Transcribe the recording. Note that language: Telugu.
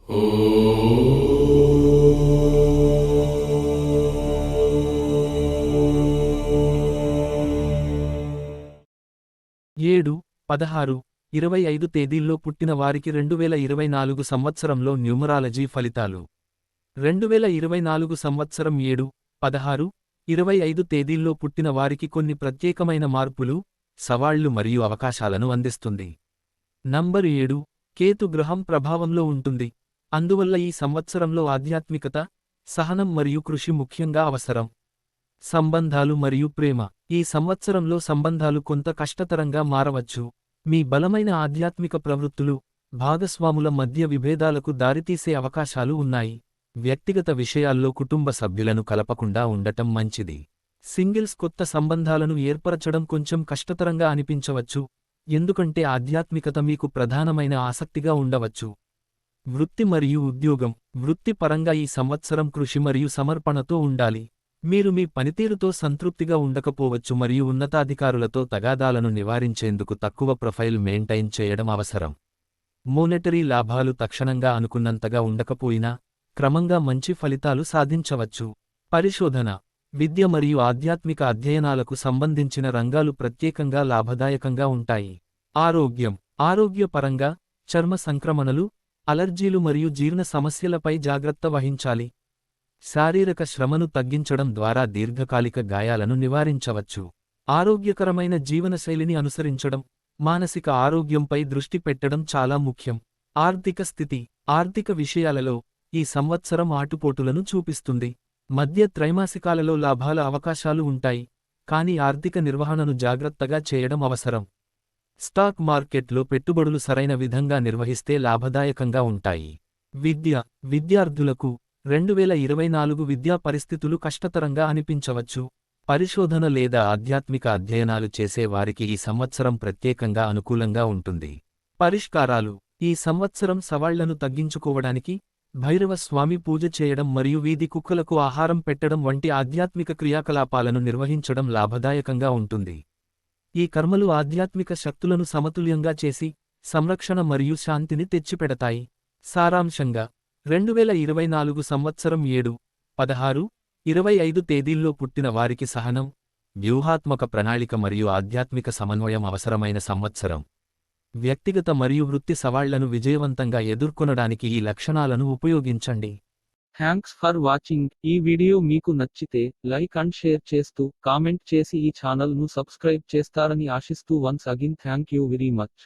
7, 16, 25 తేదీల్లో పుట్టిన వారికి 2024 సంవత్సరంలో న్యూమరాలజీ ఫలితాలు. 2024 సంవత్సరం 7, 16, 25 తేదీల్లో పుట్టిన వారికి కొన్ని ప్రత్యేకమైన మార్పులు, సవాళ్లు మరియు అవకాశాలను అందిస్తుంది. నంబర్ 7, కేతు గ్రహం ప్రభావంలో ఉంటుంది. అందువల్ల ఈ సంవత్సరంలో ఆధ్యాత్మికత, సహనం మరియు కృషి ముఖ్యంగా అవసరం. సంబంధాలు మరియు ప్రేమ. ఈ సంవత్సరంలో సంబంధాలు కొంత కష్టతరంగా మారవచ్చు. మీ బలమైన ఆధ్యాత్మిక ప్రవృత్తులు, భాగస్వాముల మధ్య విభేదాలకు దారితీసే అవకాశాలు ఉన్నాయి. వ్యక్తిగత విషయాల్లో కుటుంబ సభ్యులను కలపకుండా ఉండటం మంచిది. సింగిల్స్ కొత్త సంబంధాలను ఏర్పరచడం కొంచెం కష్టతరంగా అనిపించవచ్చు, ఎందుకంటే ఆధ్యాత్మికత మీకు ప్రధానమైన ఆసక్తిగా ఉండవచ్చు. వృత్తి మరియు ఉద్యోగం. వృత్తిపరంగా ఈ సంవత్సరం కృషి మరియు సమర్పణతో ఉండాలి. మీరు మీ పనితీరుతో సంతృప్తిగా ఉండకపోవచ్చు మరియు ఉన్నతాధికారులతో తగాదాలను నివారించేందుకు తక్కువ ప్రొఫైల్ మెయింటైన్ చేయడం అవసరం. మోనెటరీ లాభాలు తక్షణంగా అనుకున్నంతగా ఉండకపోయినా, క్రమంగా మంచి ఫలితాలు సాధించవచ్చు. పరిశోధన, విద్య మరియు ఆధ్యాత్మిక అధ్యయనాలకు సంబంధించిన రంగాలు ప్రత్యేకంగా లాభదాయకంగా ఉంటాయి. ఆరోగ్యం. ఆరోగ్యపరంగా, చర్మ సంక్రమణలు, అలర్జీలు మరియు జీర్ణ సమస్యలపై జాగ్రత్త వహించాలి. శారీరక శ్రమను తగ్గించడం ద్వారా దీర్ఘకాలిక గాయాలను నివారించవచ్చు. ఆరోగ్యకరమైన జీవనశైలిని అనుసరించడం, మానసిక ఆరోగ్యంపై దృష్టి పెట్టడం చాలా ముఖ్యం. ఆర్థిక స్థితి. ఆర్థిక విషయాలలో ఈ సంవత్సరం ఆటుపోటులను చూపిస్తుంది. మధ్య త్రైమాసికాలలో లాభాల అవకాశాలు ఉంటాయి, కానీ ఆర్థిక నిర్వహణను జాగ్రత్తగా చేయడం అవసరం. స్టాక్ మార్కెట్లో పెట్టుబడులు సరైన విధంగా నిర్వహిస్తే లాభదాయకంగా ఉంటాయి. విద్య. విద్యార్థులకు 2024 విద్యా పరిస్థితులు కష్టతరంగా అనిపించవచ్చు. పరిశోధన లేదా ఆధ్యాత్మిక అధ్యయనాలు చేసే వారికి ఈ సంవత్సరం ప్రత్యేకంగా అనుకూలంగా ఉంటుంది. పరిష్కారాలు. ఈ సంవత్సరం సవాళ్లను తగ్గించుకోవడానికి, భైరవ స్వామి పూజ చేయడం మరియు వీధి కుక్కలకు ఆహారం పెట్టడం వంటి ఆధ్యాత్మిక క్రియాకలాపాలను నిర్వహించడం లాభదాయకంగా ఉంటుంది. ఈ కర్మలు ఆధ్యాత్మిక శక్తులను సమతుల్యంగా చేసి, సంరక్షణ మరియు శాంతిని తెచ్చిపెడతాయి. సారాంశంగా, 2024 సంవత్సరం 7, 16, 25 తేదీల్లో పుట్టిన వారికి సహనం, వ్యూహాత్మక ప్రణాళిక మరియు ఆధ్యాత్మిక సమన్వయం అవసరమైన సంవత్సరం. వ్యక్తిగత మరియు వృత్తి సవాళ్లను విజయవంతంగా ఎదుర్కొనడానికి ఈ లక్షణాలను ఉపయోగించండి. Thanks for watching. ఈ వీడియో మీకు నచ్చితే లైక్ అండ్ షేర్ చేస్తూ కామెంట్ చేసి ఈ ఛానల్ను సబ్స్క్రైబ్ చేస్తారని ఆశిస్తూ once again thank you very much.